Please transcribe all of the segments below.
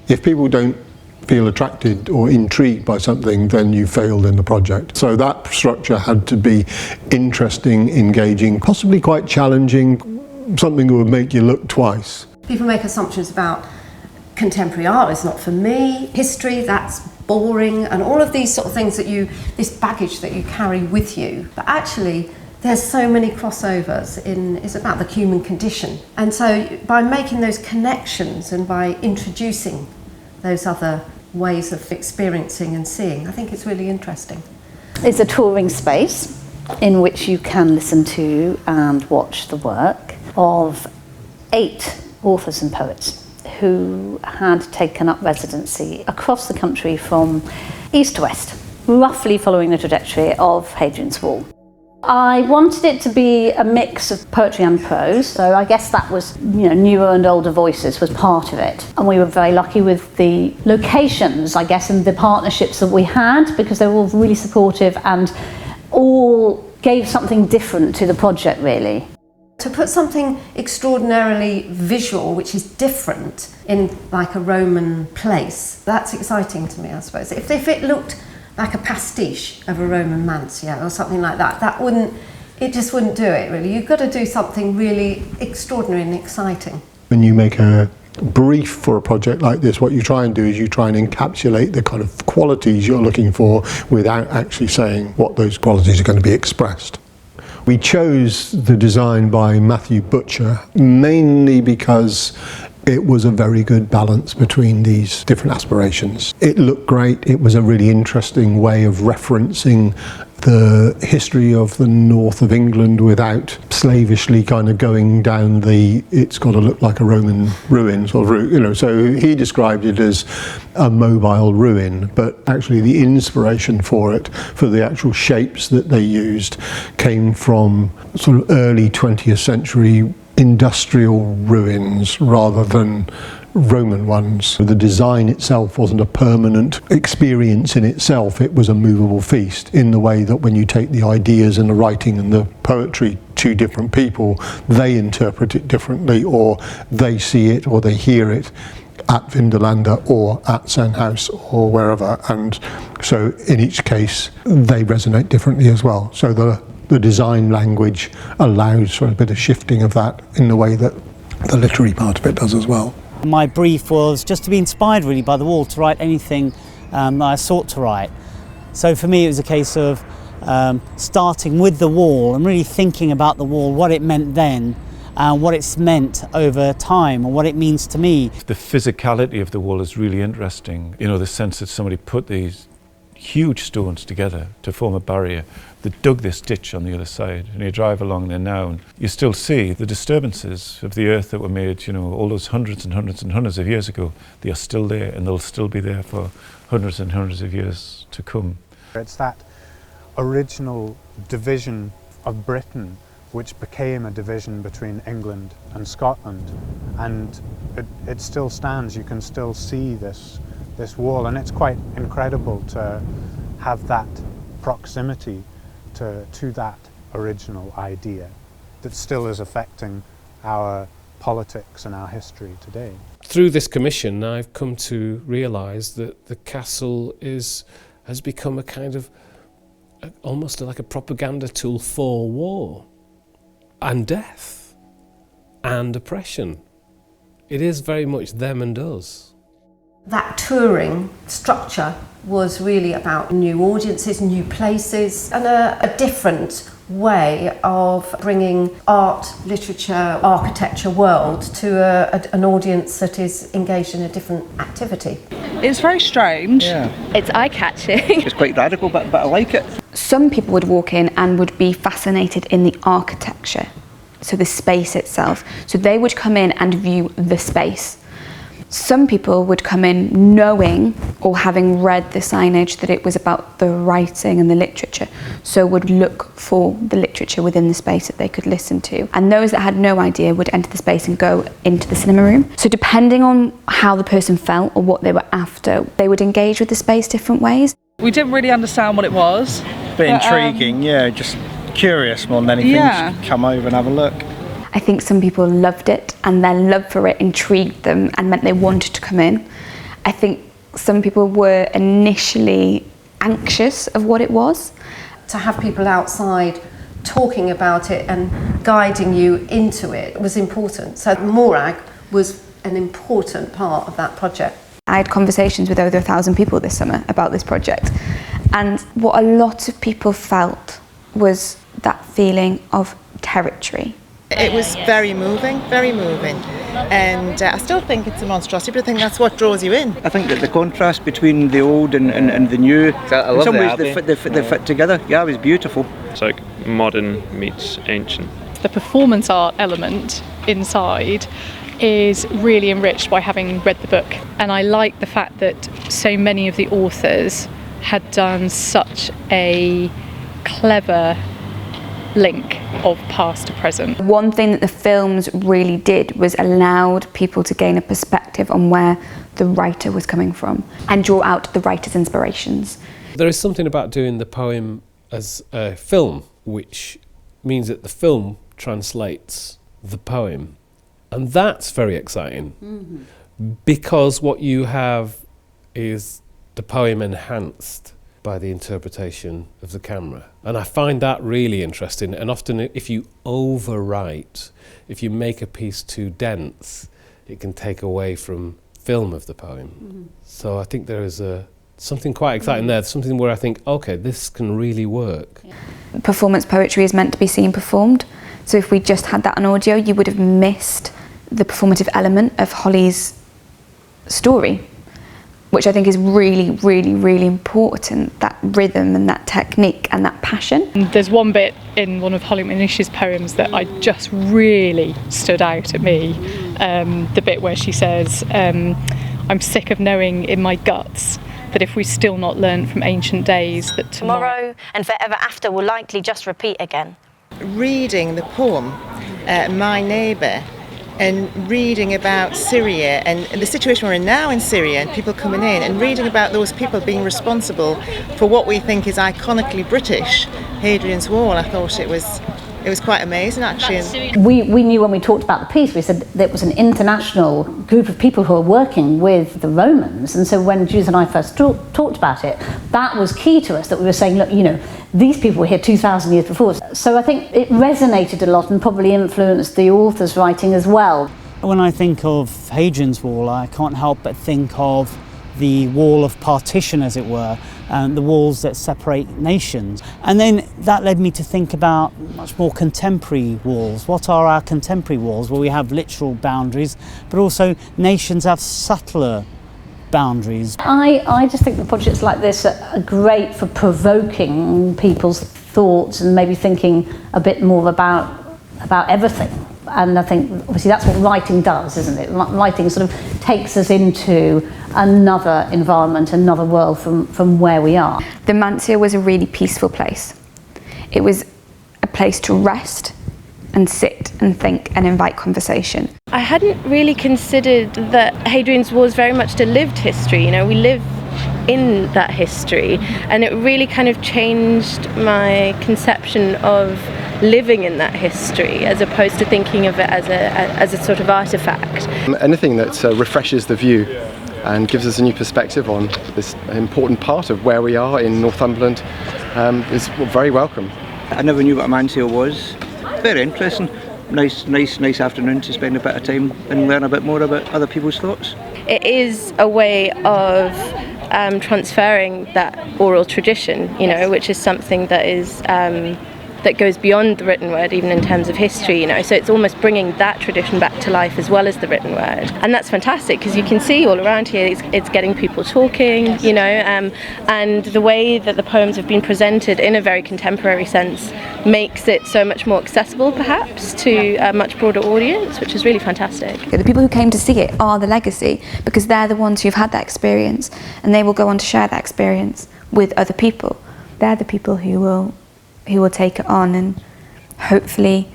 If people don't feel attracted or intrigued by something, then you failed in the project. So that structure had to be interesting, engaging, possibly quite challenging, something that would make you look twice. People make assumptions about contemporary art, it's not for me, history, that's boring, and all of these sort of things that this baggage that you carry with you. But actually, there's so many crossovers it's about the human condition. And so by making those connections and by introducing those other ways of experiencing and seeing, I think it's really interesting. It's a touring space in which you can listen to and watch the work of 8 authors and poets who had taken up residency across the country from east to west, roughly following the trajectory of Hadrian's Wall. I wanted it to be a mix of poetry and prose, so I guess that was, newer and older voices was part of it. And we were very lucky with the locations, I guess, and the partnerships that we had, because they were all really supportive and all gave something different to the project, really. To put something extraordinarily visual, which is different, in like a Roman place, that's exciting to me, I suppose. If it looked like a pastiche of a Roman Mansio or something like that, it just wouldn't do it, really. You've got to do something really extraordinary and exciting. When you make a brief for a project like this, what you try and do is you try and encapsulate the kind of qualities you're looking for without actually saying what those qualities are going to be expressed. We chose the design by Matthew Butcher mainly because it was a very good balance between these different aspirations. It looked great. It was a really interesting way of referencing the history of the north of England without slavishly kind of going down it's got to look like a Roman ruin sort of route, So he described it as a mobile ruin, but actually the inspiration for it, for the actual shapes that they used, came from sort of early 20th century industrial ruins rather than Roman ones. The design itself wasn't a permanent experience in itself, it was a movable feast, in the way that when you take the ideas and the writing and the poetry to different people, they interpret it differently, or they see it or they hear it at Vindolanda or at Sen House or wherever, and so in each case they resonate differently as well. So the design language allows for a bit of shifting of that in the way that the literary part of it does as well. My brief was just to be inspired really by the wall, to write anything that I sought to write. So for me it was a case of starting with the wall and really thinking about the wall, what it meant then and what it's meant over time and what it means to me. The physicality of the wall is really interesting. The sense that somebody put these huge stones together to form a barrier, that dug this ditch on the other side, and you drive along there now and you still see the disturbances of the earth that were made, all those hundreds and hundreds and hundreds of years ago. They are still there, and they'll still be there for hundreds and hundreds of years to come. It's that original division of Britain which became a division between England and Scotland, and it still stands. You can still see this wall, and it's quite incredible to have that proximity to that original idea that still is affecting our politics and our history today. Through this commission, I've come to realise that the castle has become a kind of almost like a propaganda tool for war and death and oppression. It is very much them and us. That touring structure was really about new audiences, new places, and a different way of bringing art, literature, architecture world to an audience that is engaged in a different activity. It's very strange. Yeah. It's eye-catching. It's quite radical, but I like it. Some people would walk in and would be fascinated in the architecture, so the space itself. So they would come in and view the space. Some people would come in knowing or having read the signage that it was about the writing and the literature, so would look for the literature within the space that they could listen to. And those that had no idea would enter the space and go into the cinema room. So depending on how the person felt or what they were after, they would engage with the space different ways. We didn't really understand what it was. Bit intriguing, yeah, just curious more than anything. Yeah. Just come over and have a look. I think some people loved it, and their love for it intrigued them and meant they wanted to come in. I think some people were initially anxious of what it was. To have people outside talking about it and guiding you into it was important. So Morag was an important part of that project. I had conversations with over 1,000 people this summer about this project, and what a lot of people felt was that feeling of territory. It was very moving, and I still think it's a monstrosity, but I think that's what draws you in. I think that the contrast between the old and the new, in some ways they fit together. Yeah, it was beautiful. It's like modern meets ancient. The performance art element inside is really enriched by having read the book, and I like the fact that so many of the authors had done such a clever link of past to present. One thing that the films really did was allowed people to gain a perspective on where the writer was coming from and draw out the writer's inspirations. There is something about doing the poem as a film, which means that the film translates the poem. And that's very exciting, because what you have is the poem enhanced by the interpretation of the camera. And I find that really interesting. And often if you overwrite, if you make a piece too dense, it can take away from film of the poem. So I think there is something quite exciting there, something where I think, okay, this can really work. Performance poetry is meant to be seen performed. So if we just had that on audio, you would have missed the performative element of Holly's story, which I think is really, really, really important, that rhythm and that technique and that passion. There's one bit in one of Holly McNish's poems that I just really stood out at me, the bit where she says, I'm sick of knowing in my guts that if we still not learned from ancient days that tomorrow and forever after will likely just repeat again. Reading the poem, My Neighbour, and reading about Syria and the situation we're in now in Syria and people coming in, and reading about those people being responsible for what we think is iconically British, Hadrian's Wall. I thought it was quite amazing, actually. We knew when we talked about the piece, we said that it was an international group of people who are working with the Romans, and so when Judith and I first talked about it, that was key to us, that we were saying, look, you know, these people were here 2,000 years before. So I think it resonated a lot and probably influenced the author's writing as well. When I think of Hadrian's Wall, I can't help but think of the wall of partition, as it were, and the walls that separate nations. And then that led me to think about much more contemporary walls. What are our contemporary walls? Well, we have literal boundaries, but also nations have subtler boundaries. I just think the projects like this are great for provoking people's thoughts and maybe thinking a bit more about everything. And I think obviously that's what writing does, isn't it? Writing sort of takes us into another environment, another world from where we are. The Mansio was a really peaceful place. It was a place to rest and sit and think and invite conversation. I hadn't really considered that Hadrian's Wall is very much a lived history. You know, we live in that history, and it really kind of changed my conception of living in that history as opposed to thinking of it as a sort of artefact. Anything that refreshes the view and gives us a new perspective on this important part of where we are in Northumberland is very welcome. I never knew what a Mansio was. Very interesting. Nice afternoon to spend a bit of time and learn a bit more about other people's thoughts. It is a way of transferring that oral tradition, you know, which is something that is that goes beyond the written word, even in terms of history, you know. So it's almost bringing that tradition back to life as well as the written word, and that's fantastic because you can see all around here it's getting people talking, you know, and the way that the poems have been presented in a very contemporary sense makes it so much more accessible, perhaps, to a much broader audience, which is really fantastic. The people who came to see it are the legacy because they're the ones who've had that experience, and they will go on to share that experience with other people. They're the people who will take it on and hopefully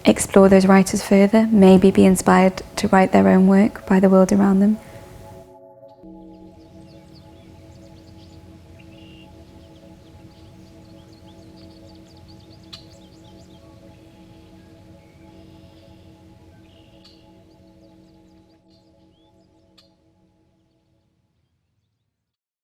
explore those writers further, maybe be inspired to write their own work by the world around them.